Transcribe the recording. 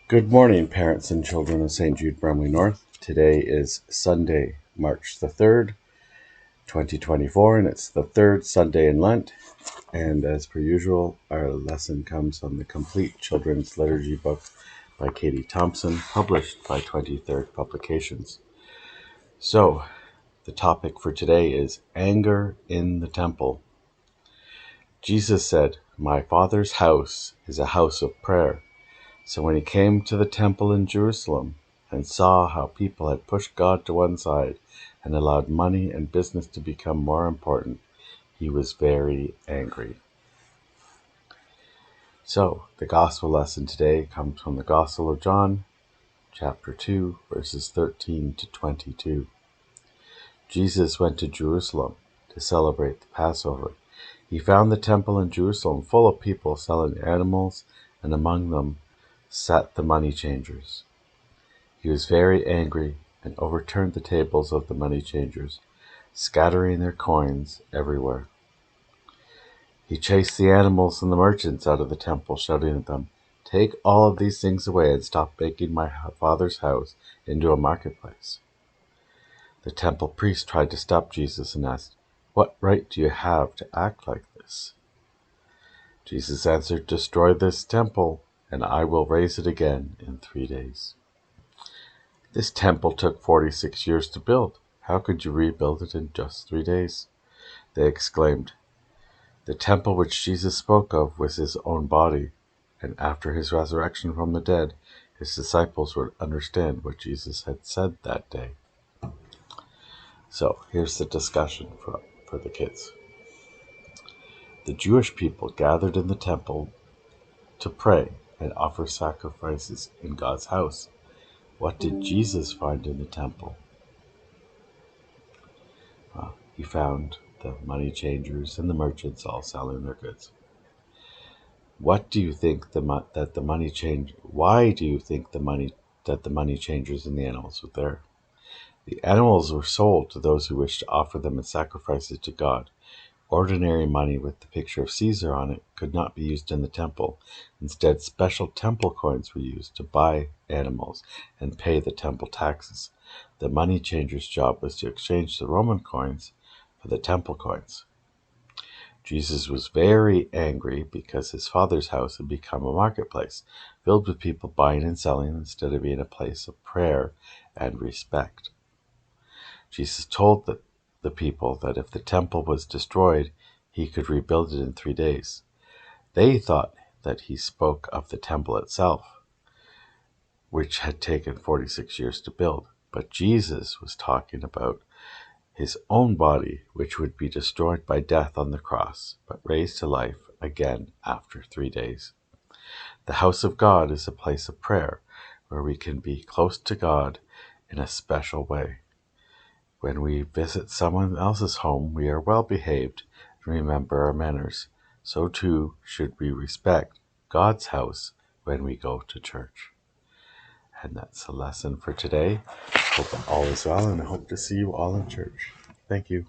Good morning, parents and children of St. Jude, Bram North. Today is Sunday, March the 3rd, 2024, and it's the third Sunday in Lent. And as per usual, our lesson comes on the Complete Children's Liturgy book by Katie Thompson, published by 23rd Publications. So, the topic for today is anger in the temple. Jesus said, "My Father's house is a house of prayer." So when he came to the temple in Jerusalem and saw how people had pushed God to one side and allowed money and business to become more important, he was very angry. So the gospel lesson today comes from the Gospel of John, chapter 2, verses 13 to 22. Jesus went to Jerusalem to celebrate the Passover. He found the temple in Jerusalem full of people selling animals, and among them sat the money changers. He was very angry and overturned the tables of the money changers, scattering their coins everywhere. He chased the animals and the merchants out of the temple, shouting at them, "Take all of these things away and stop making my Father's house into a marketplace." The temple priest tried to stop Jesus and asked, "What right do you have to act like this?" Jesus answered, "Destroy this temple, and I will raise it again in 3 days." This temple took 46 years to build. How could you rebuild it in just 3 days? They exclaimed. The temple which Jesus spoke of was his own body, and after his resurrection from the dead, his disciples would understand what Jesus had said that day. So here's the discussion for the kids. The Jewish people gathered in the temple to pray and offer sacrifices in God's house. What did Jesus find in the temple? He found the money changers and the merchants all selling their goods. What do you think Why do you think the money changers and the animals were there? The animals were sold to those who wished to offer them as sacrifices to God. Ordinary money with the picture of Caesar on it could not be used in the temple. Instead, special temple coins were used to buy animals and pay the temple taxes. The money changer's job was to exchange the Roman coins for the temple coins. Jesus was very angry because his Father's house had become a marketplace, filled with people buying and selling instead of being a place of prayer and respect. Jesus told the people that if the temple was destroyed, he could rebuild it in 3 days. They thought that he spoke of the temple itself, which had taken 46 years to build. But Jesus was talking about his own body, which would be destroyed by death on the cross, but raised to life again after 3 days. The house of God is a place of prayer where we can be close to God in a special way. When we visit someone else's home, we are well behaved and remember our manners. So too should we respect God's house when we go to church. And that's the lesson for today. Hope all is well, and I hope to see you all in church. Thank you.